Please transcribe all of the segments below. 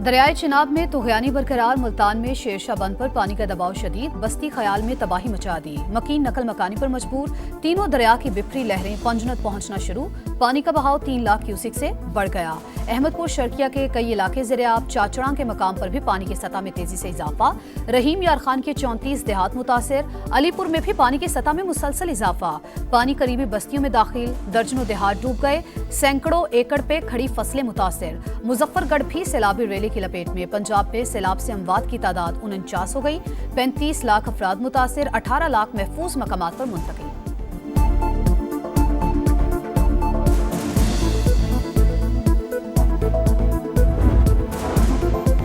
दरियाए चिनाब में तुगयानी बरकरार। मुल्तान में शेरशाह बंद पर पानी का दबाव शदीद। बस्ती ख्याल में तबाही मचा दी। मकीन नकल मकानी पर मजबूर। तीनों दरिया की बिफरी लहरें पंजनत पहुंचना शुरू। पानी का बहाव 3 लाख क्यूसिक से बढ़ गया। अहमदपुर शर्किया के कई इलाके ज़ेर-ए-आब। चाचड़ा के मकाम पर भी पानी की सतह में तेजी से इजाफा। रहीम यार खान के 34 देहात मुतासिर। अलीपुर में भी पानी की सतह में मुसलसल इजाफा। पानी करीबी बस्तियों में दाखिल। दर्जनों देहात डूब गए। सैकड़ों एकड़ पे खड़ी फसलें मुतासिर। मुजफ्फरगढ़ भी सैलाबी रेले की लपेट में। पंजाब में सैलाब से अमवात की तादाद 49 हो गई। 35 लाख अफराद मुतासिर। 18 लाख महफूज मकामात पर मुंतकिल।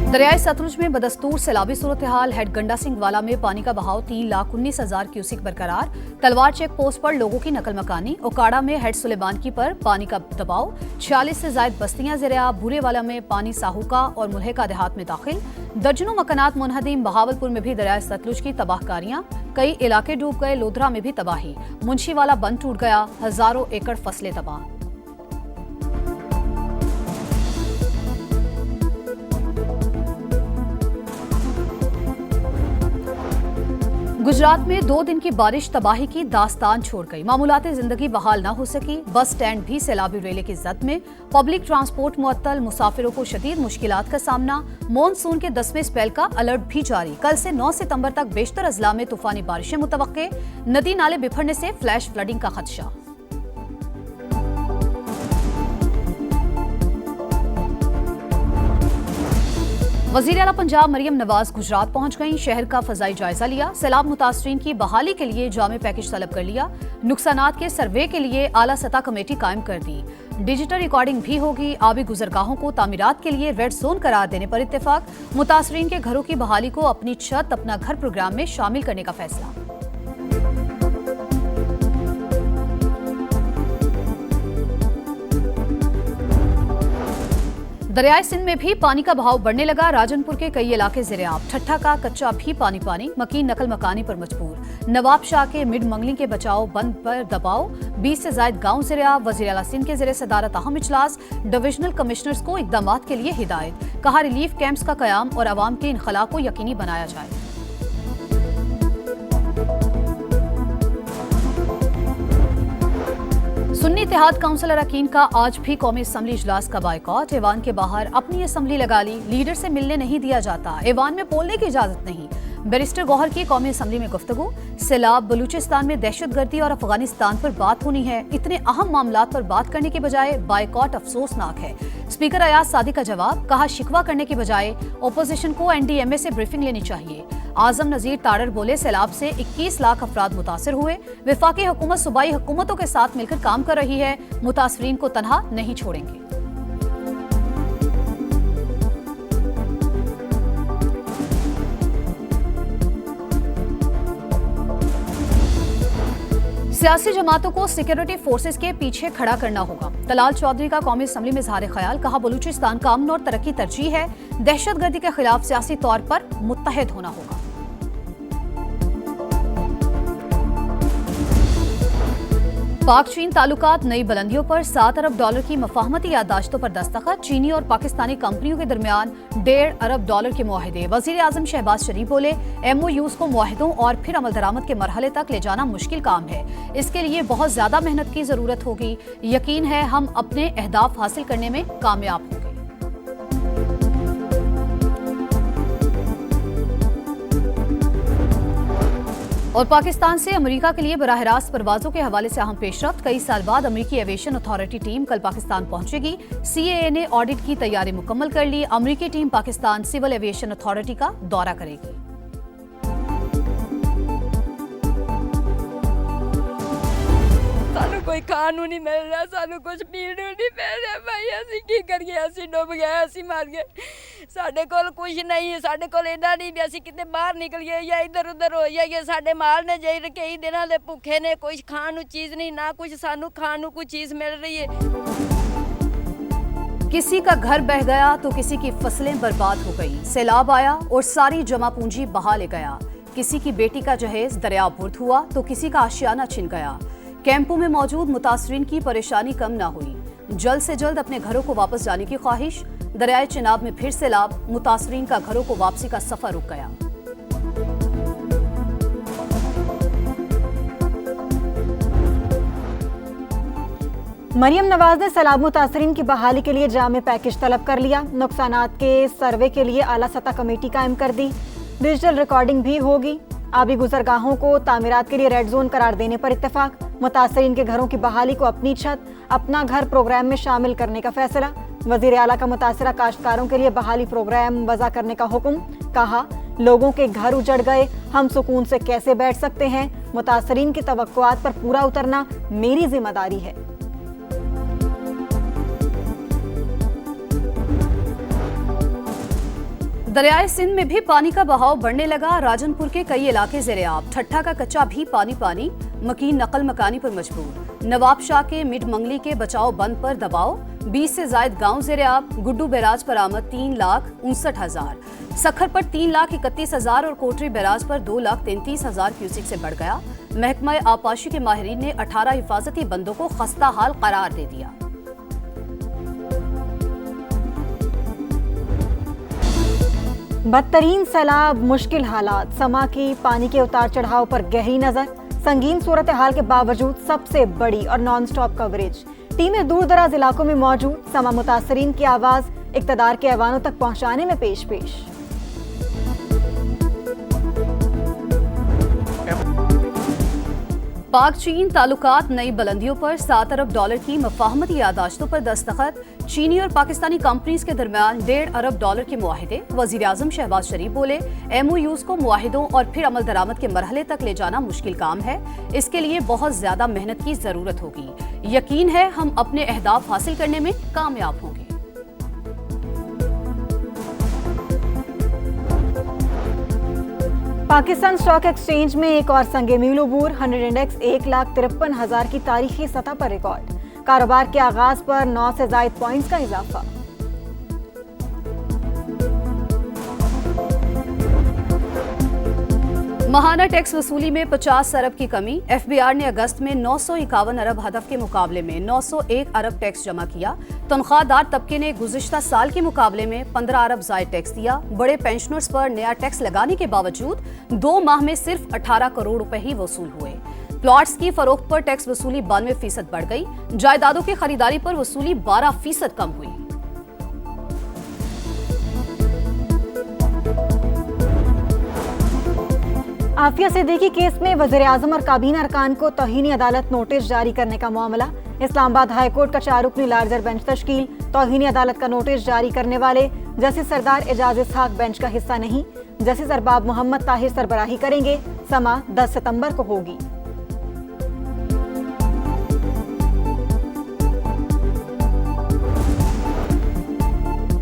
दरियाए सतलुज में बदस्तूर सैलाबी सूरत हाल। हेड गंडा सिंह वाला में पानी का बहाव 3,19,000 क्यूसिक बरकरार। तलवार चेक पोस्ट पर लोगों की नकल मकानी। ओकाड़ा में हेड सुलेमानकी पर पानी का दबाव। 46 से ज्यादा बस्तियां ज़ेर-ए-आब। भूरेवाला में पानी साहूका और मुल्हिका देहात में दाखिल। दर्जनों मकानात मुनहदिम। बहावलपुर में भी दरियाए सतलुज की तबाहकारियां। कई इलाके डूब गए। लोधरा में भी तबाही। मुंशीवाला बंद टूट गया। हजारों एकड़ फसलें तबाह। गुजरात में 2 दिन की बारिश तबाही की दास्तान छोड़ गई। मामूलाती जिंदगी बहाल न हो सकी। बस स्टैंड भी सैलाबी रेले की जद में। पब्लिक ट्रांसपोर्ट मुअत्तल। मुसाफिरों को शदीद मुश्किलात का सामना। मॉनसून के 10वें स्पेल का अलर्ट भी जारी। कल से 9 सितंबर तक बेशतर अजला में तूफानी बारिशें मुतवक्के। नदी नाले बिफरने से फ्लैश फ्लडिंग का खदशा। वज़ीर आला पंजाब मरियम नवाज गुजरात पहुंच गईं। शहर का फजाई जायजा लिया। सैलाब मुतासरीन की बहाली के लिए जामे पैकेज तलब कर लिया। नुकसानात के सर्वे के लिए आला सतह कमेटी कायम कर दी। डिजिटल रिकॉर्डिंग भी होगी। आबी गुजरगाहों को तामीरात के लिए रेड जोन करार देने पर इत्तेफाक। मुतासरीन के घरों की बहाली को अपनी छत अपना घर प्रोग्राम में शामिल करने का फैसला। दरियाए सिंध में भी पानी का बहाव बढ़ने लगा। राजनपुर के कई इलाके ज़ेर-ए-आब। ठट्ठा का कच्चा भी पानी पानी। मकीन नकल मकानी पर मजबूर। नवाब शाह के मिड मंगली के बचाव बंद पर दबाव। 20 से ज्यादा गांव ज़ेर-ए-आब। वज़ीर आला सिंध के ज़ेर सदारत अहम इजलास। डिविजनल कमिश्नर्स को इकदामात के लिए हिदायत। कहा रिलीफ कैंप्स का कयाम और अवाम के इनखला को यकीनी बनाया जाए। सुन्नी इत्तेहाद काउंसिल अरकान का आज भी कौमी असम्बली इजलास का बायकॉट। ऐवान के बाहर अपनी असम्बली लगा ली। लीडर से मिलने नहीं दिया जाता। ऐवान में बोलने की इजाजत नहीं। बैरिस्टर गौहर की कौमी असम्बली में गुफ्तगू। सैलाब, बलूचिस्तान में दहशतगर्दी और अफगानिस्तान पर बात होनी है। इतने अहम मामलात पर बात करने के बजाय बायकॉट अफसोसनाक है। स्पीकर अयाज सादी का जवाब। कहा शिकवा करने के बजाय ओपोजिशन को NDMA से ब्रीफिंग लेनी चाहिए। आजम नजीर ताड़र बोले सैलाब से 21 लाख अफराद मुतासिर हुए। वफाकी हुकूमत सूबाई हुकूमतों के साथ मिलकर काम कर रही है। मुतासरीन को तनहा नहीं छोड़ेंगे। सियासी जमातों को सिक्योरिटी फोर्सेस के पीछे खड़ा करना होगा। तलाल चौधरी का कौमी असम्बली में इज़हार ख्याल। कहा बलूचिस्तान का अमन और तरक्की तरजीह है। दहशतगर्दी के खिलाफ सियासी तौर पर मुत्तहिद होना होगा। पाक चीन ताल्लुकात नई बुलंदियों पर। $7 अरब की मफाहमती याददाश्तों पर दस्तखत। चीनी और पाकिस्तानी कंपनियों के दरमियान $1.5 अरब के मुआहदे। वज़ीर आज़म शहबाज शरीफ बोले MOUs को मुआहदों और फिर अमल दरामद के मरहले तक ले जाना मुश्किल काम है। इसके लिए बहुत ज्यादा मेहनत की जरूरत होगी। यकीन है हम अपने अहदाफ हासिल करने में कामयाब होंगे। और पाकिस्तान से अमेरिका के लिए बराह रास्त परवाजों के हवाले से अहम पेशरफ्त। कई साल बाद अमेरिकी एविएशन अथॉरिटी टीम कल पाकिस्तान पहुंचेगी। CAA ने ऑडिट की तैयारी मुकम्मल कर ली। अमेरिकी team Pakistan civil aviation authority का दौरा करेगी। सानू कोई खानू नहीं मिल रहा, सानू कुछ पीण नहीं मिल रहा। भाई असी की करिए, असी डुब गए, असी मर गए। साडे कोल कुछ नहीं है, साडे कोल इन्ना नहीं भी असी किते बाहर निकलिए या इधर उधर हो जाइए। साडे माल ने जाई कई दिनों दे भुखे ने, कुछ खाण नू चीज नहीं, ना कुछ सानू खाण नू कोई चीज मिल रही है। किसी का घर बह गया तो किसी की फसलें बर्बाद हो गई। सैलाब आया और सारी जमा पूंजी बहा ले गया। किसी की बेटी का जहेज दरिया बुर्द हुआ तो किसी का आशियाना छिन गया। कैंपों में मौजूद मुतासरीन की परेशानी कम न हुई। जल्द से जल्द अपने घरों को वापस जाने की ख्वाहिश। दरियाए चिनाब में फिर सैलाब, मुतासरीन का घरों को वापसी का सफर रुक गया। मरियम नवाज ने सैलाब मुतासरीन की बहाली के लिए जामे पैकेज तलब कर लिया। नुकसानात के सर्वे के लिए आला सतह कमेटी कायम कर दी। डिजिटल रिकॉर्डिंग भी होगी। आबी गुजरगाहों को तामीरात के लिए रेड जोन करार देने पर इत्तेफाक। मुतासरीन के घरों की बहाली को अपनी छत अपना घर प्रोग्राम में शामिल करने का फैसला। वजीर आला का मुतासरा काश्तकारों के लिए बहाली प्रोग्राम वज़ा करने का हुक्म। कहा, लोगों के घर उजड़ गए, हम सुकून से कैसे बैठ सकते हैं। मुतासरीन की तवक्कुआत पर पूरा उतरना मेरी जिम्मेदारी है। दरियाए सिंध में भी पानी का बहाव बढ़ने लगा। राजनपुर के कई इलाके ज़ेरे-आब, ठट्ठा का कच्चा भी पानी पानी, मकीन नकल मकानी पर मजबूर। नवाब शाह के मिड मंगली के बचाव बंद पर दबाव, 20 से जायद गांव ज़ेरे-आब। गुड्डू बैराज पर आमद 3,59,000, सखर पर 3,31,000 और कोटरी बैराज पर 2,33,000 क्यूसिक से बढ़ गया। महकमा आबपाशी के माहिरीन ने 18 हिफाजती बंदों को खस्ता हाल करार दे दिया। बदतरीन सैलाब, मुश्किल हालात, समा की पानी के उतार चढ़ाव पर गहरी नजर। संगीन सूरत हाल के बावजूद सबसे बड़ी और नॉन स्टॉप कवरेज। टीमें दूर दराज इलाकों में मौजूद। समा मुतासरीन की आवाज इक्तदार के ऐवानों तक पहुंचाने में पेश। पाक चीन ताल्लुकात नई बुलंदियों पर। $7 अरब की मफाहमती यादाश्तों पर दस्तखत। चीनी और पाकिस्तानी कंपनीज के दरमियान $1.5 अरब के मुआहिदे। वजीर आजम शहबाज शरीफ बोले, MOUs को मुआहिदों और फिर अमल दरामद के मरहले तक ले जाना मुश्किल काम है। इसके लिए बहुत ज्यादा मेहनत की जरूरत होगी। यकीन है हम अपने अहदाफ हासिल करने में कामयाब होंगे। पाकिस्तान स्टॉक एक्सचेंज में एक और संगे मील उबूर। 100 इंडेक्स 1,53,000 की तारीखी सतह पर रिकॉर्ड। कारोबार के आगाज पर 9 से जायद पॉइंट्स का इजाफा। माहाना टैक्स वसूली में 50 अरब की कमी। FBR ने अगस्त में 951 अरब हदफ के मुकाबले में 901 अरब टैक्स जमा किया। तनख्वाहदार तबके ने गुज़िश्ता साल के मुकाबले में 15 अरब जायद टैक्स दिया। बड़े पेंशनर्स पर नया टैक्स लगाने के बावजूद 2 माह में सिर्फ 18 करोड़ रुपए ही वसूल हुए। प्लॉट्स की फरोख्त पर टैक्स वसूली 92% बढ़ गई। जायदादों की खरीदारी पर वसूली 12% कम हुई। आफिया सिद्दीकी केस में वज़ीर आज़म और काबीना अरकान को तौहीनी अदालत नोटिस जारी करने का मामला। इस्लामाबाद हाई कोर्ट का 4 रुकनी लार्जर बेंच तश्कील। तौहीनी अदालत का नोटिस जारी करने वाले जस्टिस सरदार एजाज इसहाक बेंच का हिस्सा नहीं। जस्टिस अरबाब मोहम्मद ताहिर सरबराही करेंगे। समा 10 सितंबर को होगी।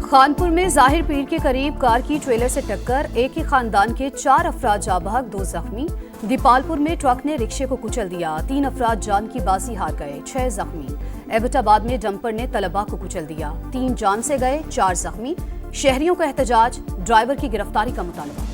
खानपुर में जाहिर पीर के करीब कार की ट्रेलर से टक्कर। एक ही खानदान के 4 अफराद जाँ बहक, 2 जख्मी। दीपालपुर में ट्रक ने रिक्शे को कुचल दिया। 3 अफराद जान की बाजी हार गए, 6 जख्मी। एबटाबाद में डंपर ने तलबा को कुचल दिया। 3 जान से गए, 4 जख्मी। शहरियों का एहतजाज, ड्राइवर की गिरफ्तारी का मुतालबा।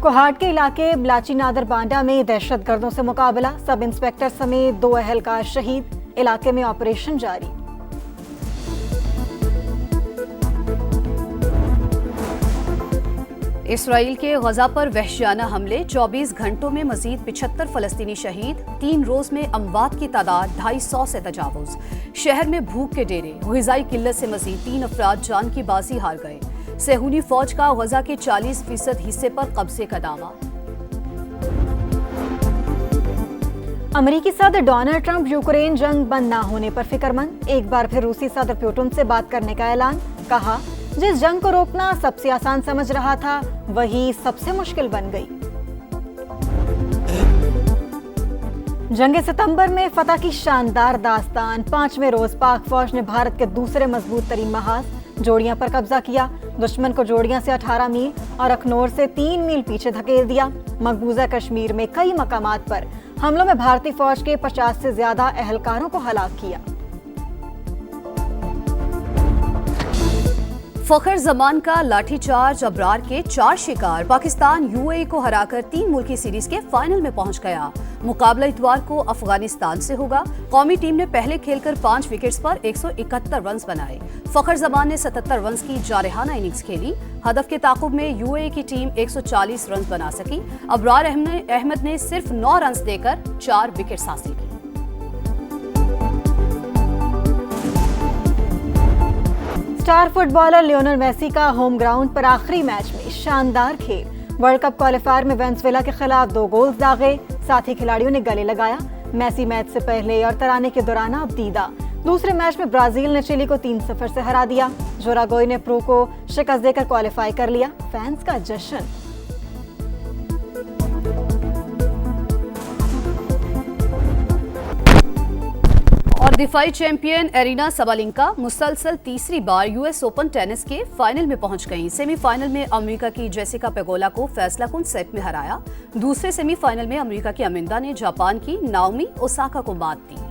कोहाट के इलाके बलाची नादर बांडा में दहशतगर्दों से मुकाबला। सब इंस्पेक्टर समेत 2 अहलकार शहीद। इलाके में ऑपरेशन जारी। इसराइल के गजा पर वहशियाना हमले। 24 घंटों में मजीद 75 फलस्तीनी शहीद। 3 रोज में अमवात की तादाद 250 से तजावुज। शहर में भूख के डेरे। ग़िज़ाई किल्लत से मजीद 3 अफराद जान की बाजी हार गए। सेहूनी फौज का गजा के 40% हिस्से पर कब्जे का दावा। अमेरिकी सदर डोनाल्ड ट्रंप यूक्रेन जंग बंद न होने पर फिक्रमंद। एक बार फिर रूसी सदर पुतिन से बात करने का ऐलान। कहा, जिस जंग को रोकना सबसे आसान समझ रहा था वही सबसे मुश्किल बन गई। जंग सितंबर में फतह की शानदार दास्तान। 5वें रोज पाक फौज ने भारत के दूसरे मजबूत तरीन महाज जोड़ियां पर कब्जा किया। दुश्मन को जोड़ियां से 18 मील और अखनौर से 3 मील पीछे धकेल दिया। मकबूजा कश्मीर में कई मकामात पर हमलों में भारतीय फौज के 50 से ज्यादा अहलकारों को हलाक किया। फखर जमान का लाठीचार्ज, अबरार के 4 शिकार। पाकिस्तान यूएई को हराकर 3 मुल्की सीरीज के फाइनल में पहुंच गया। मुकाबला इतवार को अफगानिस्तान से होगा। कौमी टीम ने पहले खेलकर 5 विकेट्स पर 171 रन बनाए। फखर जमान ने 77 रन की जारहाना इनिंग्स खेली। हदफ के ताकुब में यूएई की टीम 140 रन बना सकी। अबरार अहमद ने सिर्फ 9 रन देकर 4 विकेट्स हासिल की। स्टार फुटबॉलर लियोनेल मेसी का होम ग्राउंड पर आखिरी मैच में शानदार खेल। वर्ल्ड कप क्वालिफायर में वेनेजुएला के खिलाफ 2 गोल्स दागे, साथ ही खिलाड़ियों ने गले लगाया। मेसी मैच से पहले और तराने के दौरान अब दीदा। दूसरे मैच में ब्राजील ने चिली को 3-0 से हरा दिया। जोरागोई ने प्रू को शिकस्त देकर क्वालिफाई कर लिया। फैंस का जश्न। और दिफाई चैंपियन एरिना सबालेंका मुसलसल तीसरी बार यूएस ओपन टेनिस के फाइनल में पहुंच गईं। सेमीफाइनल में अमेरिका की जेसिका पेगोला को फैसलाकुन सेट में हराया। दूसरे सेमीफाइनल में अमेरिका की अमिंदा ने जापान की नाओमी ओसाका को मात दी।